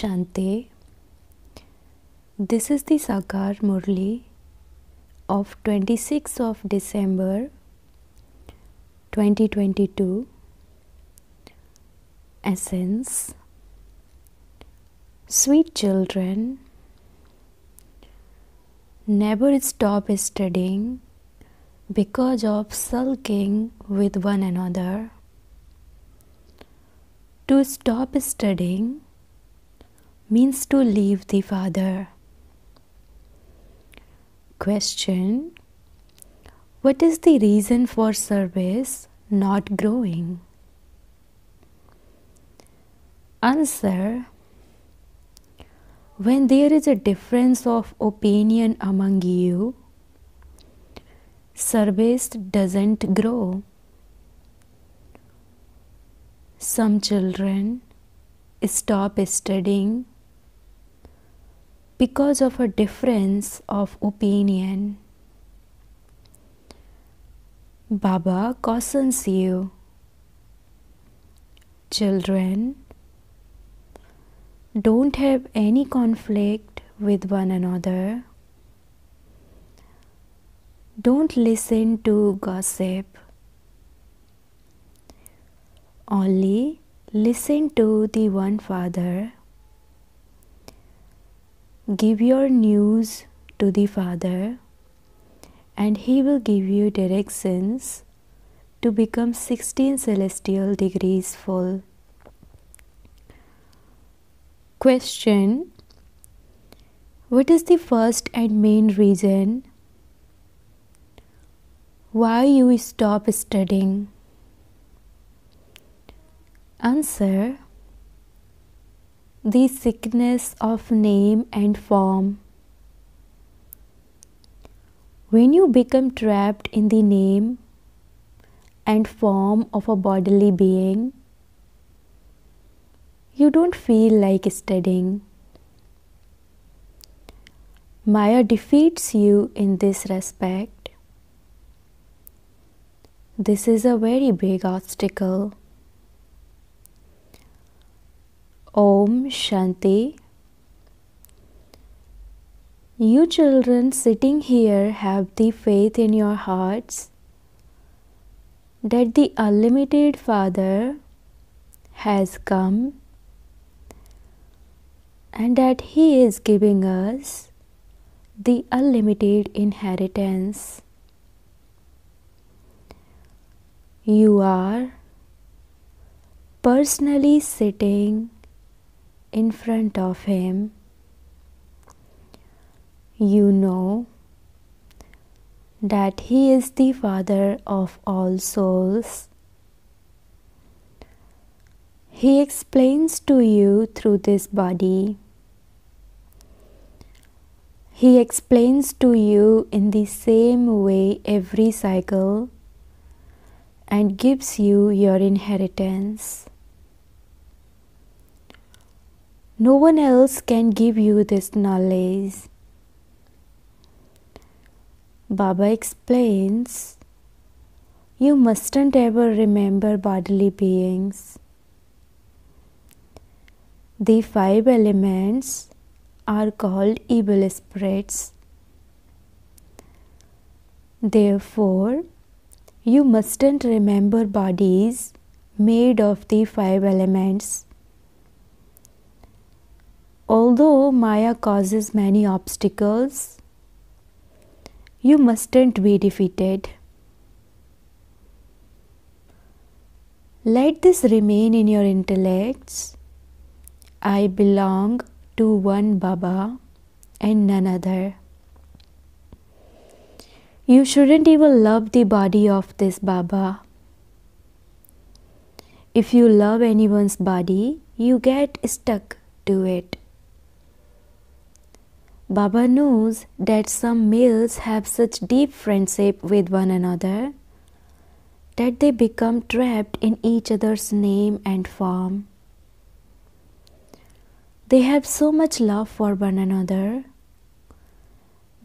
Shanti. This is the Sakar Murli of 26th of December 2022. Essence. Sweet children, never stop studying because of sulking with one another. To stop studying means to leave the Father. Question: what is the reason for service not growing? Answer: when there is a difference of opinion among you, service doesn't grow. Some children stop studying because of a difference of opinion. Baba cautions you, children, don't have any conflict with one another. Don't listen to gossip. Only listen to the one Father. Give your news to the Father, and He will give you directions to become 16 celestial degrees full. Question: what is the first and main reason why you stop studying? Answer: the sickness of name and form. When you become trapped in the name and form of a bodily being, you don't feel like studying. Maya defeats you in this respect. This is a very big obstacle. Om Shanti. You children sitting here have the faith in your hearts that the unlimited Father has come and that He is giving us the unlimited inheritance. You are personally sitting in front of Him. You know that He is the Father of all souls. He explains to you through this body. He explains to you in the same way every cycle and gives you your inheritance. No one else can give you this knowledge. Baba explains, you mustn't ever remember bodily beings. The 5 elements are called evil spirits. Therefore, you mustn't remember bodies made of the 5 elements. Although Maya causes many obstacles, you mustn't be defeated. Let this remain in your intellects. I belong to one Baba and none other. You shouldn't even love the body of this Baba. If you love anyone's body, you get stuck to it. Baba knows that some males have such deep friendship with one another that they become trapped in each other's name and form. They have so much love for one another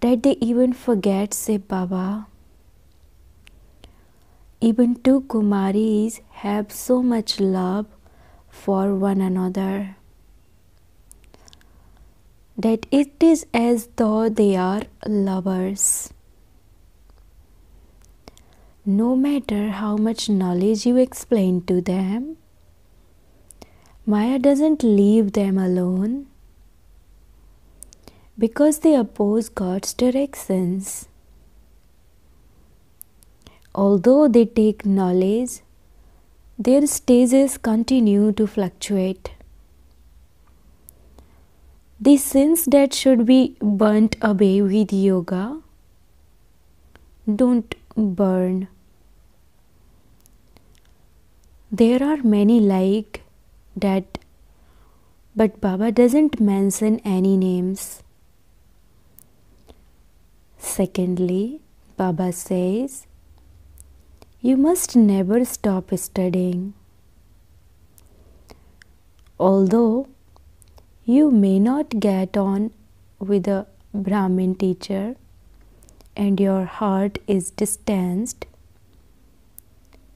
that they even forget Shiv Baba. Even 2 Kumaris have so much love for one another. that it is as though they are lovers. No matter how much knowledge you explain to them, Maya doesn't leave them alone because they oppose God's directions. Although they take knowledge, their stages continue to fluctuate. The sins that should be burnt away with yoga don't burn. There are many like that, but Baba doesn't mention any names. Secondly, Baba says, you must never stop studying. Although you may not get on with a Brahmin teacher and your heart is distanced,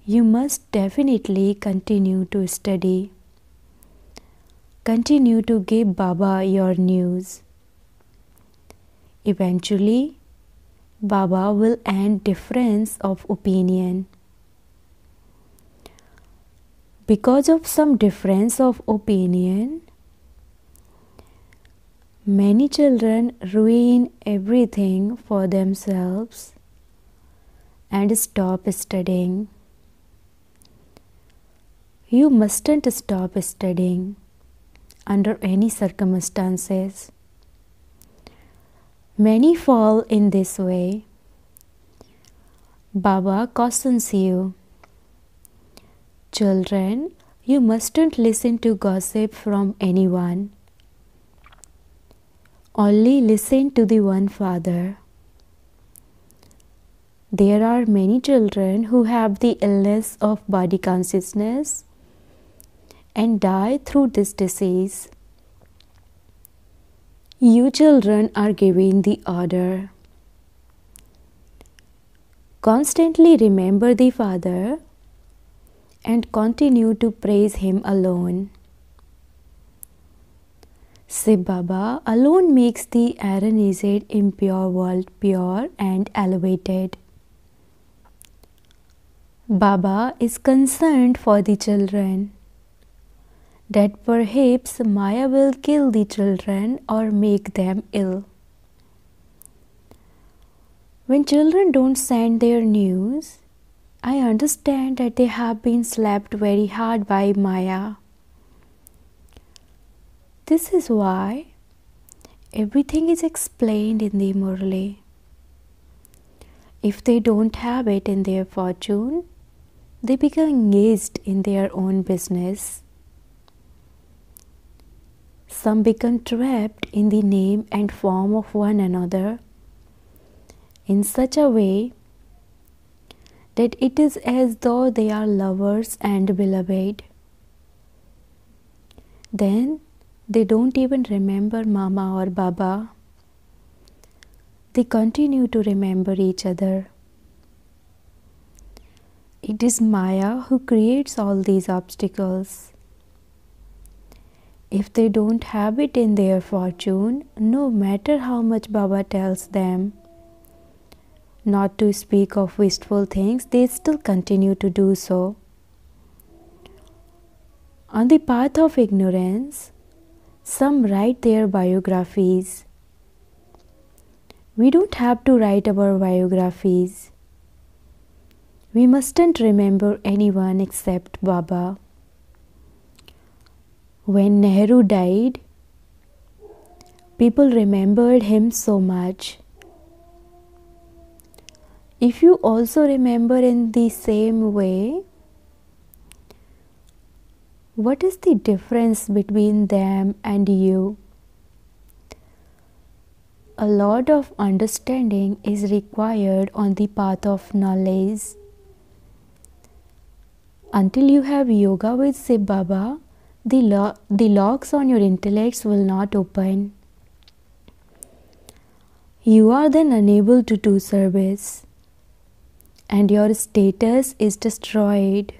you must definitely continue to study. Continue to give Baba your news. Eventually, Baba will end difference of opinion. Because of some difference of opinion, many children ruin everything for themselves and stop studying. You mustn't stop studying under any circumstances. Many fall in this way. Baba cautions you. Children, you mustn't listen to gossip from anyone. Only listen to the one Father. There are many children who have the illness of body consciousness and die through this disease. You children are given the order. Constantly remember the Father and continue to praise Him alone. Shiv Baba alone makes the aronized impure world pure and elevated. Baba is concerned for the children, that perhaps Maya will kill the children or make them ill. When children don't send their news, I understand that they have been slapped very hard by Maya. This is why everything is explained in the Murli. If they don't have it in their fortune, they become engaged in their own business. Some become trapped in the name and form of one another in such a way that it is as though they are lovers and beloved. Then they don't even remember Mama or Baba. They continue to remember each other. It is Maya who creates all these obstacles. If they don't have it in their fortune, no matter how much Baba tells them not to speak of wistful things, they still continue to do so. On the path of ignorance, some write their biographies. We don't have to write our biographies. We mustn't remember anyone except Baba. When Nehru died, people remembered him so much. If you also remember in the same way, what is the difference between them and you? A lot of understanding is required on the path of knowledge. Until you have yoga with Shiv Baba, the locks on your intellects will not open. You are then unable to do service, and your status is destroyed.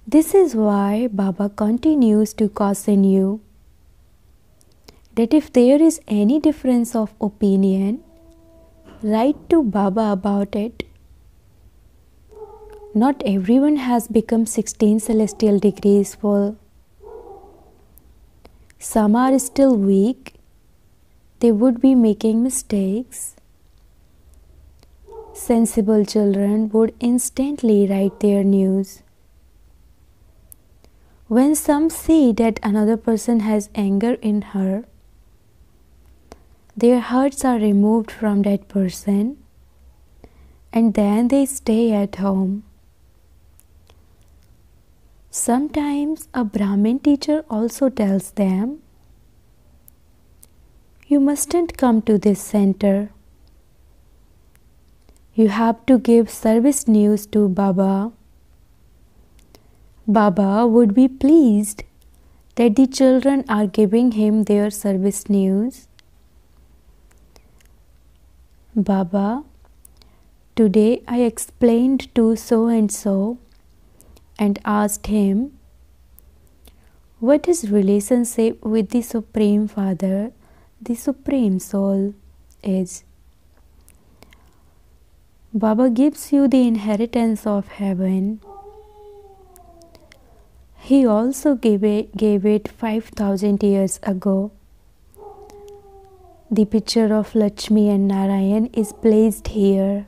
This is why Baba continues to caution you. that if there is any difference of opinion, write to Baba about it. Not everyone has become 16 celestial degrees full. Some are still weak. They would be making mistakes. Sensible children would instantly write their news. When some see that another person has anger in her, their hearts are removed from that person and then they stay at home. Sometimes a Brahmin teacher also tells them, "You mustn't come to this center. You have to give service news to Baba." Baba would be pleased that the children are giving him their service news. "Baba, today I explained to so and so and asked him what his relationship with the Supreme Father, the Supreme Soul, is. Baba gives you the inheritance of heaven. He also gave it 5,000 years ago. The picture of Lakshmi and Narayan is placed here."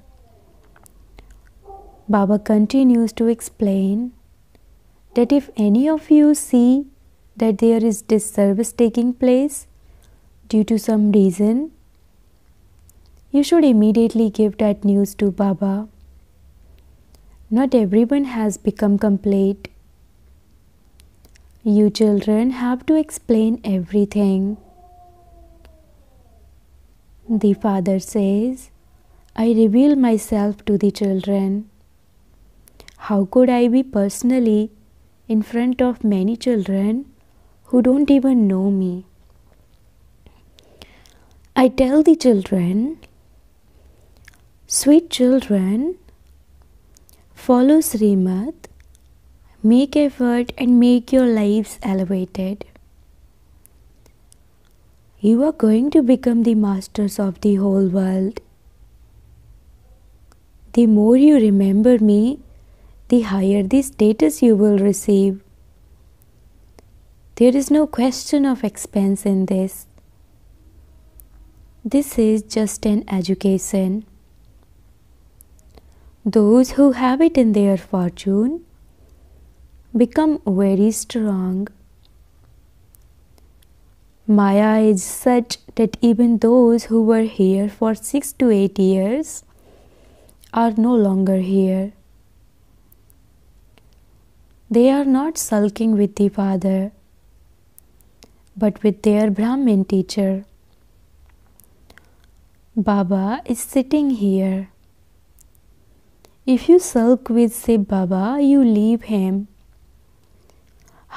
Baba continues to explain that if any of you see that there is disservice taking place due to some reason, you should immediately give that news to Baba. Not everyone has become complete. You children have to explain everything. The father says, "I reveal myself to the children. How could I be personally in front of many children who don't even know me? I tell the children, 'Sweet children, follow Srimad, make effort and make your lives elevated. You are going to become the masters of the whole world. The more you remember me, the higher the status you will receive. There is no question of expense in this. This is just an education. Those who have it in their fortune become very strong. Maya is such that even those who were here for 6 to 8 years are no longer here. They are not sulking with the father, but with their Brahmin teacher. Baba is sitting here. If you sulk with Shiv Baba, you leave him.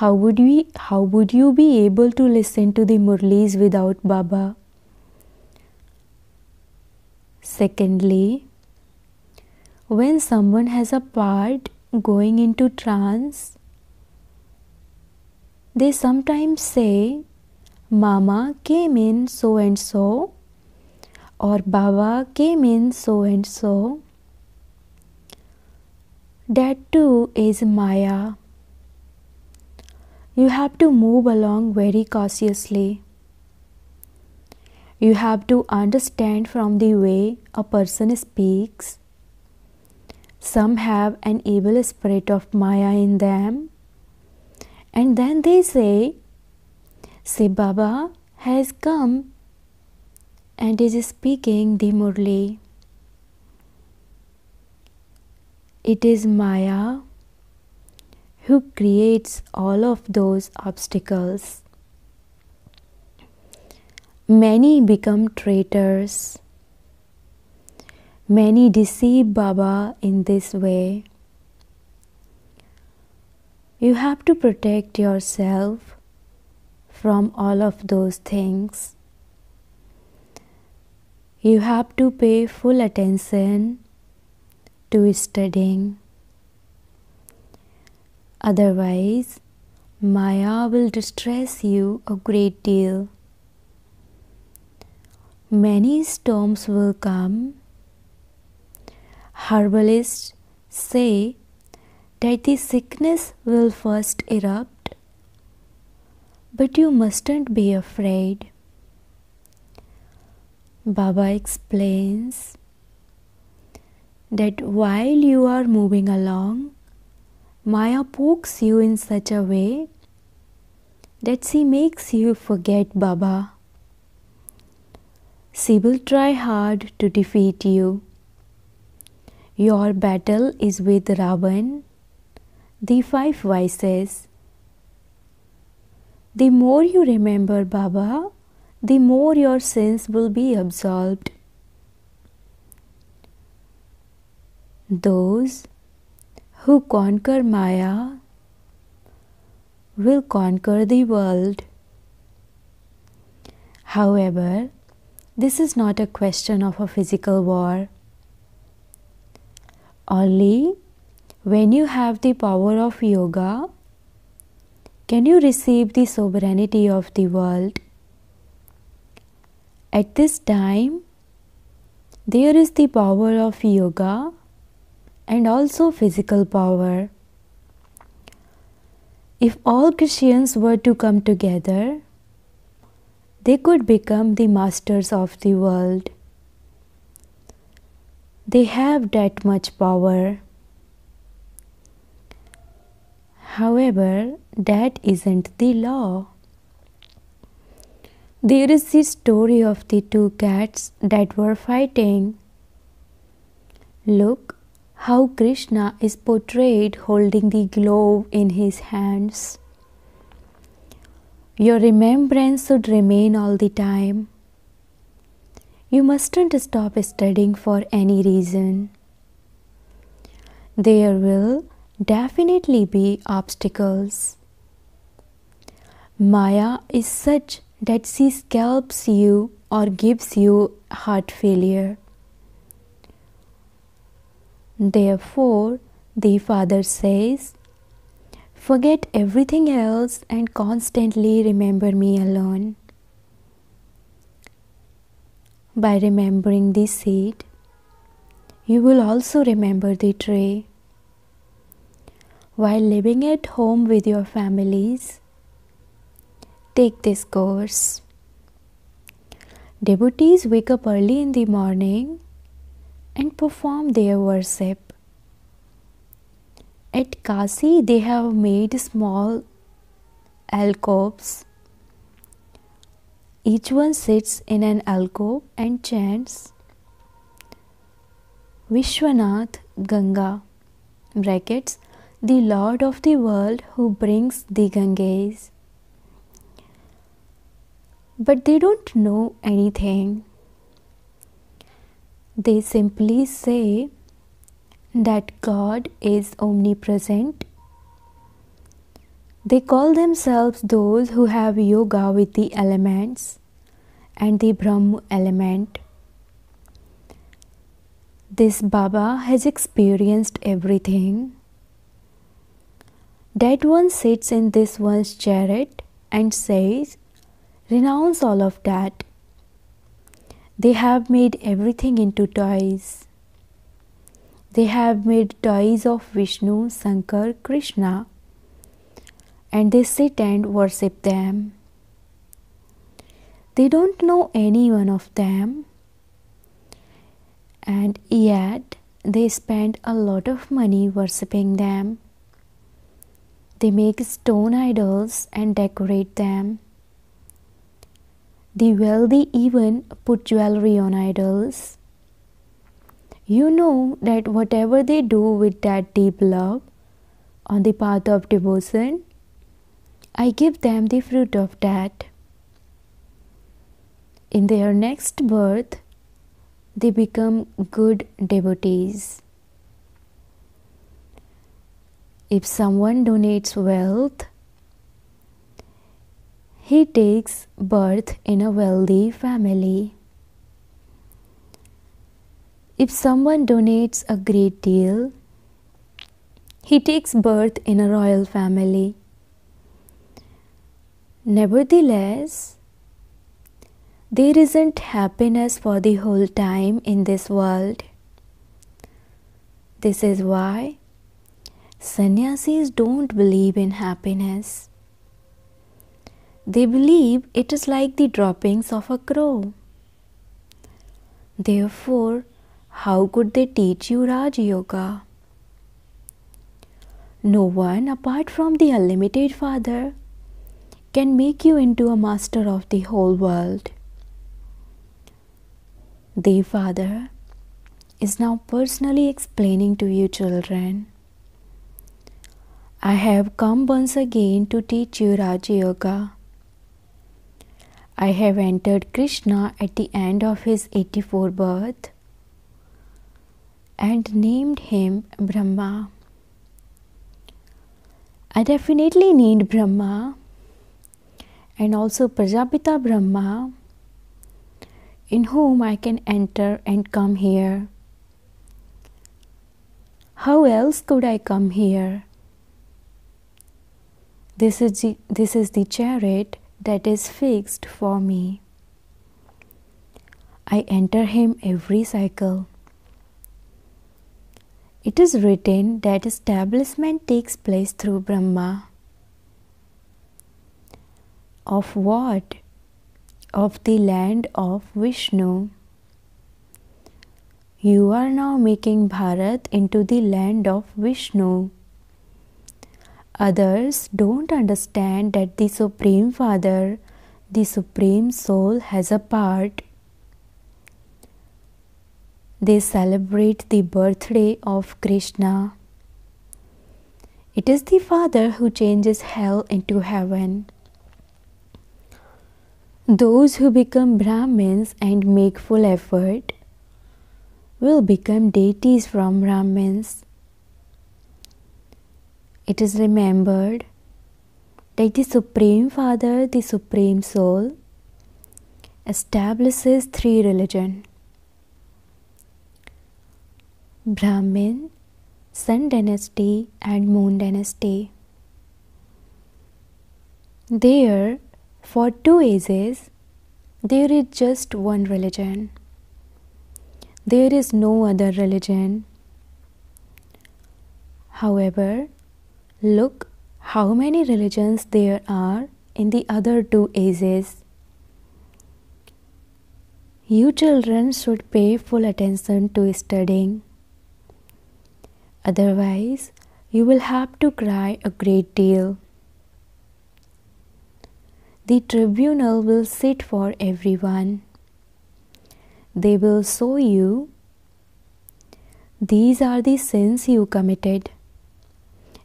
How would you be able to listen to the Murlis without Baba? Secondly, when someone has a part going into trance, they sometimes say, "Mama came in so and so," or "Baba came in so and so." That too is Maya. You have to move along very cautiously. You have to understand from the way a person speaks. Some have an evil spirit of Maya in them, and then they say, "Shiv Baba has come and is speaking the Murli." It is Maya who creates all of those obstacles. Many become traitors. Many deceive Baba in this way. You have to protect yourself from all of those things. You have to pay full attention to studying. Otherwise, Maya will distress you a great deal. many storms will come. Herbalists say that the sickness will first erupt, but you mustn't be afraid. Baba explains that while you are moving along, Maya pokes you in such a way that she makes you forget Baba. She will try hard to defeat you. Your battle is with Ravan, the 5 vices. The more you remember Baba, the more your sins will be absolved. Those who conquer Maya will conquer the world. However, this is not a question of a physical war. Only when you have the power of yoga can you receive the sovereignty of the world. At this time, there is the power of yoga and also physical power. If all Christians were to come together, they could become the masters of the world. They have that much power. However, that isn't the law. There is the story of the 2 cats that were fighting. Look how Krishna is portrayed holding the glove in his hands. Your remembrance should remain all the time. You mustn't stop studying for any reason. There will definitely be obstacles. Maya is such that she scalps you or gives you heart failure. Therefore, the Father says, forget everything else and constantly remember me alone. By remembering the seed, you will also remember the tree. While living at home with your families, take this course. Devotees wake up early in the morning and perform their worship. At Kasi, they have made small alcoves. Each one sits in an alcove and chants Vishwanath Ganga (brackets), the Lord of the world who brings the Ganges. But they don't know anything. They simply say that God is omnipresent. They call themselves those who have yoga with the elements and the Brahma element. This Baba has experienced everything. That one sits in this one's chariot and says, renounce all of that. They have made everything into toys. They have made toys of Vishnu, Shankar, Krishna, and they sit and worship them. They don't know any one of them, and yet they spend a lot of money worshipping them. They make stone idols and decorate them. The wealthy even put jewelry on idols. You know that whatever they do with that deep love on the path of devotion, I give them the fruit of that. In their next birth, they become good devotees. If someone donates wealth, he takes birth in a wealthy family. If someone donates a great deal, he takes birth in a royal family. Nevertheless, There isn't happiness for the whole time in this world. This is why sannyasis don't believe in happiness. They believe it is like the droppings of a crow. Therefore, how could they teach you Raj Yoga? No one apart from the Unlimited Father can make you into a master of the whole world. The Father is now personally explaining to you children, I have come once again to teach you Raj Yoga. I have entered Krishna at the end of his 84th birth and named him Brahma. I definitely need Brahma and also Prajapita Brahma, in whom I can enter and come here. How else could I come here? This is the chariot that is fixed for me. I enter him every cycle. It is written that establishment takes place through Brahma. Of what? Of the land of Vishnu. You are now making Bharat into the land of Vishnu. Others don't understand that the Supreme Father, the Supreme Soul, has a part. They celebrate the birthday of Krishna. It is the Father who changes hell into heaven. Those who become Brahmins and make full effort will become deities from Brahmins. It is remembered that the Supreme Father, the Supreme Soul, establishes three religions: Brahmin, Sun Dynasty and Moon Dynasty. There, for 2 ages, there is just one religion. There is no other religion. However, look how many religions there are in the other 2 ages. You children should pay full attention to studying. Otherwise, you will have to cry a great deal. The tribunal will sit for everyone. They will show you, these are the sins you committed.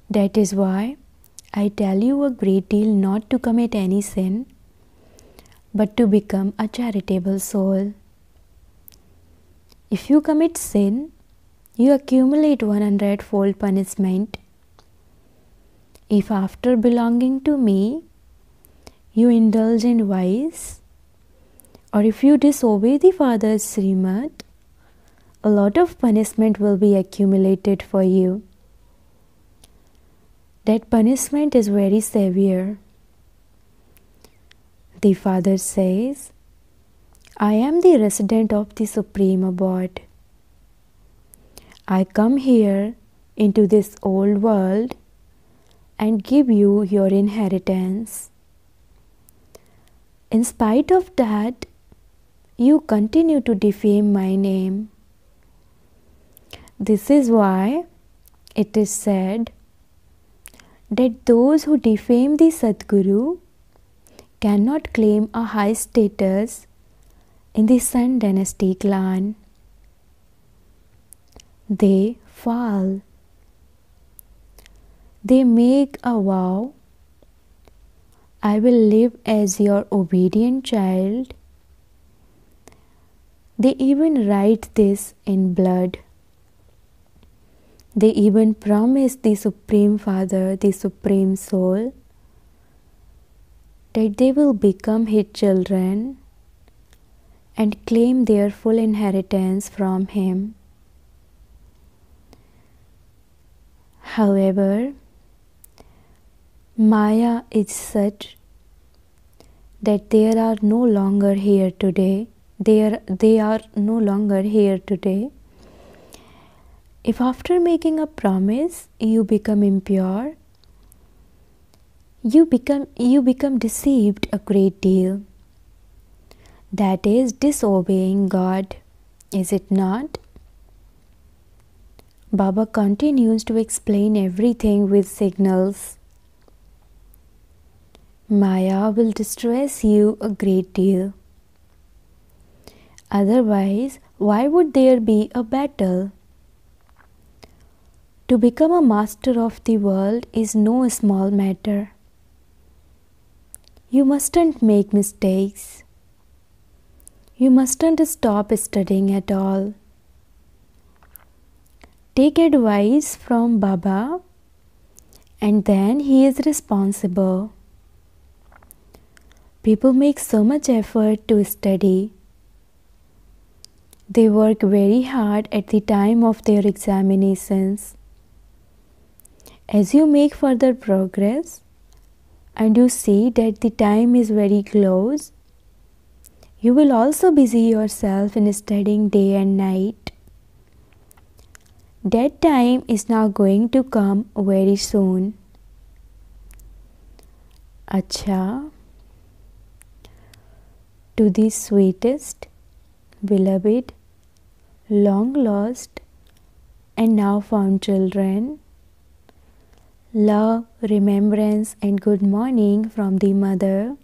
That is why I tell you a great deal not to commit any sin, but to become a charitable soul. If you commit sin, you accumulate 100-fold punishment. If after belonging to me, you indulge in vice, or if you disobey the Father's Srimad, a lot of punishment will be accumulated for you. That punishment is very severe. The Father says, I am the resident of the Supreme Abode. I come here into this old world and give you your inheritance. In spite of that, you continue to defame my name. This is why it is said that those who defame the Sadguru cannot claim a high status in the Sun Dynasty clan. They fall. They make a vow, I will live as your obedient child. They even write this in blood. They even promise the Supreme Father, the Supreme Soul, that they will become his children and claim their full inheritance from him. However, Maya is such that they are no longer here today. They are no longer here today. If after making a promise you become impure, you become deceived a great deal. That is disobeying God, is it not? Baba continues to explain everything with signals. Maya will distress you a great deal. Otherwise, why would there be a battle? To become a master of the world is no small matter. You mustn't make mistakes. You mustn't stop studying at all. Take advice from Baba, and then he is responsible. People make so much effort to study. They work very hard at the time of their examinations. As you make further progress and you see that the time is very close, you will also busy yourself in studying day and night. That time is now going to come very soon. Acha, to the sweetest, beloved, long lost and now found children, love, remembrance and good morning from the mother,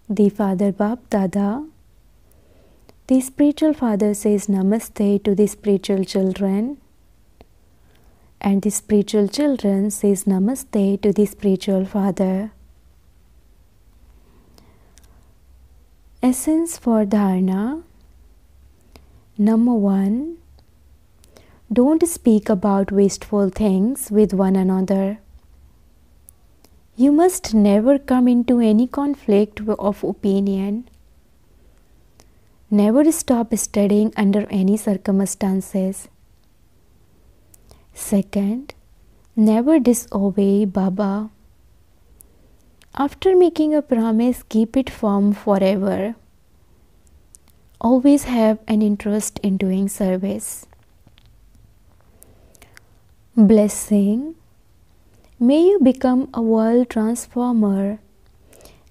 the father Bap Dada. The spiritual father says namaste to the spiritual children, and the spiritual children says namaste to the spiritual father. Essence for dharana. Number 1. Don't speak about wasteful things with one another. You must never come into any conflict of opinion. Never stop studying under any circumstances. Second, never disobey Baba. After making a promise, keep it firm forever. Always have an interest in doing service. Blessing. May you become a world transformer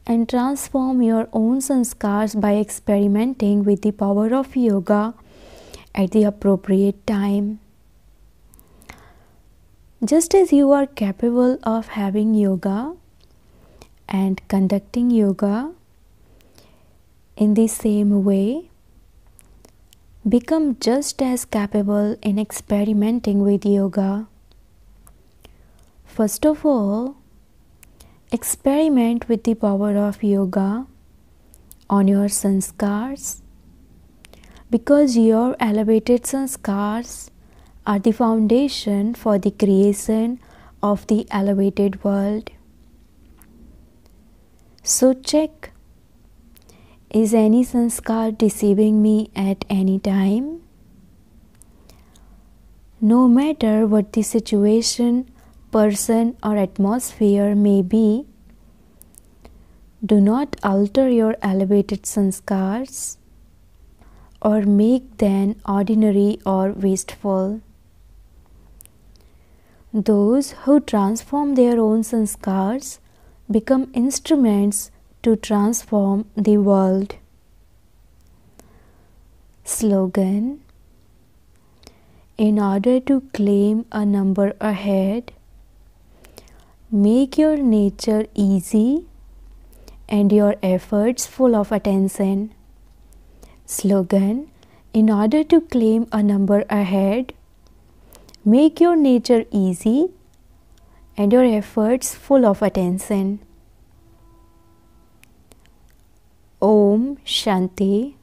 and transform your own sanskars by experimenting with the power of yoga at the appropriate time. Just as you are capable of having yoga and conducting yoga, in the same way, become just as capable in experimenting with yoga. First of all, experiment with the power of yoga on your sanskars, because your elevated sanskars are the foundation for the creation of the elevated world. So check, is any sanskar deceiving me at any time? No matter what the situation, person or atmosphere may be, do not alter your elevated sanskars or make them ordinary or wasteful. Those who transform their own sanskars become instruments to transform the world. Slogan. In order to claim a number ahead, make your nature easy and your efforts full of attention. Slogan. In order to claim a number ahead, make your nature easy and your efforts full of attention. Om Shanti.